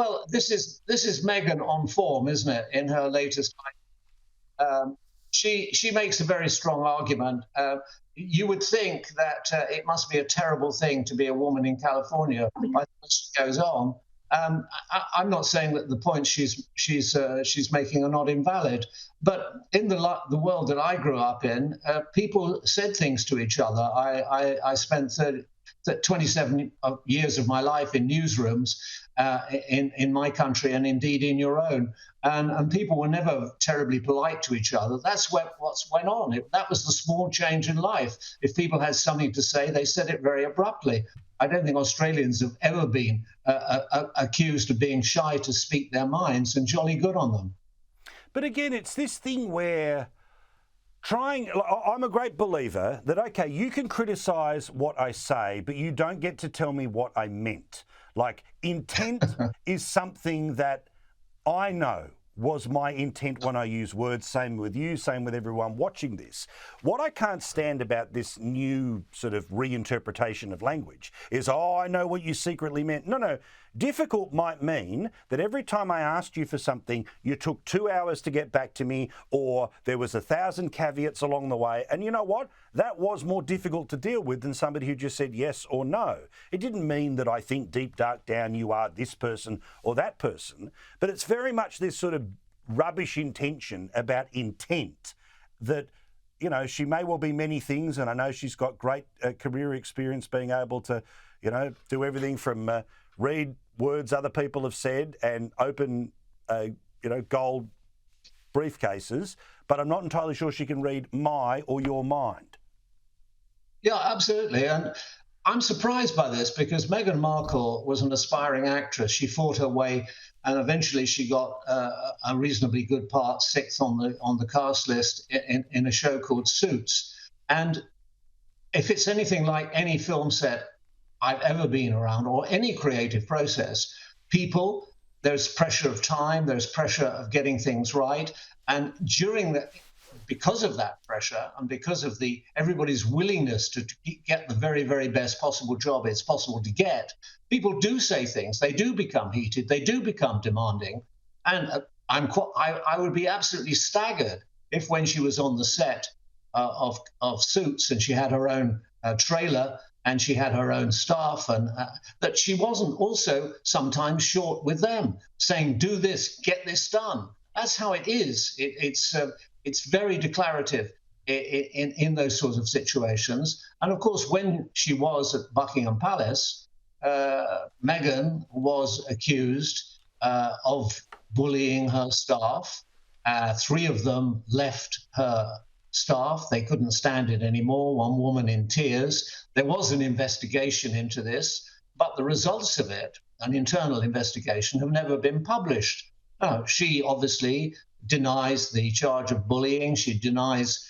Well, this is Meghan on form, isn't it? In her latest, she makes a very strong argument. You would think that it must be a terrible thing to be a woman in California. As she goes on, I'm not saying that the points she's making are not invalid, but in the world that I grew up in, people said things to each other. I spent 27 years of my life in newsrooms in my country and indeed in your own. And people were never terribly polite to each other. That's what's went on. That was the small change in life. If people had something to say, they said it very abruptly. I don't think Australians have ever been accused of being shy to speak their minds, and jolly good on them. But again, it's this thing where I'm a great believer that, okay, you can criticise what I say, but you don't get to tell me what I meant. Like, intent is something that I know was my intent when I use words. Same with you, same with everyone watching this. What I can't stand about this new sort of reinterpretation of language is, oh, I know what you secretly meant. No. Difficult might mean that every time I asked you for something, you took 2 hours to get back to me, or there was 1,000 caveats along the way. And you know what? That was more difficult to deal with than somebody who just said yes or no. It didn't mean that I think deep, dark down you are this person or that person, but it's very much this sort of rubbish intention about intent that, you know, she may well be many things, and I know she's got great career experience being able to, you know, do everything from read words other people have said and open, gold briefcases, but I'm not entirely sure she can read my or your mind. Yeah, absolutely. And I'm surprised by this because Meghan Markle was an aspiring actress. She fought her way, and eventually she got a reasonably good part, sixth on the cast list in a show called Suits. And if it's anything like any film set I've ever been around, or any creative process, there's pressure of time, there's pressure of getting things right. And because of that pressure and because of everybody's willingness to get the very, very best possible job it's possible to get, people do say things, they do become heated, they do become demanding. And I would be absolutely staggered if, when she was on the set of Suits and she had her own trailer, and she had her own staff, and that she wasn't also sometimes short with them, saying, do this, get this done. That's how it is. It's very declarative in those sorts of situations. And of course, when she was at Buckingham Palace, Meghan was accused of bullying her staff. 3 of them left her staff. They couldn't stand it anymore. One woman in tears. There was an investigation into this, but the results of it, an internal investigation, have never been published. She obviously denies the charge of bullying. She denies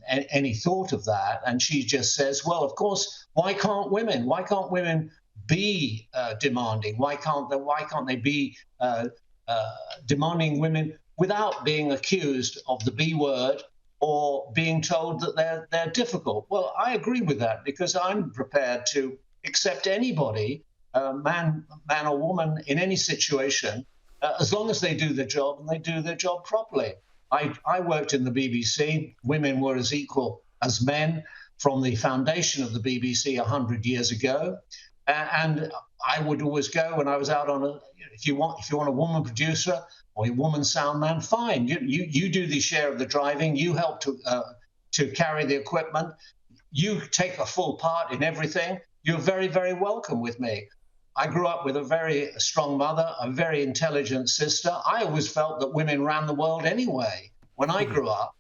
any thought of that. And she just says, well, of course, why can't women be demanding? Why can't they be demanding women without being accused of the B word or being told that they're difficult? Well, I agree with that because I'm prepared to accept anybody, man or woman, in any situation, as long as they do their job and they do their job properly. I worked in the BBC. Women were as equal as men from the foundation of the BBC 100 years ago. And I would always go when I was out on if you want a woman producer or a woman sound man, fine. You do the share of the driving. You help to carry the equipment. You take a full part in everything. You're very, very welcome with me. I grew up with a very strong mother, a very intelligent sister. I always felt that women ran the world anyway. When I grew up,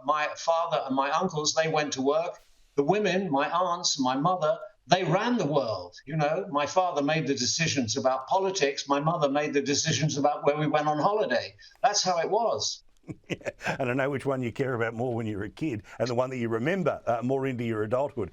my father and my uncles, they went to work. The women, my aunts, my mother, they ran the world. You know, my father made the decisions about politics. My mother made the decisions about where we went on holiday. That's how it was. Yeah, and I know which one you care about more when you're a kid and the one that you remember more into your adulthood.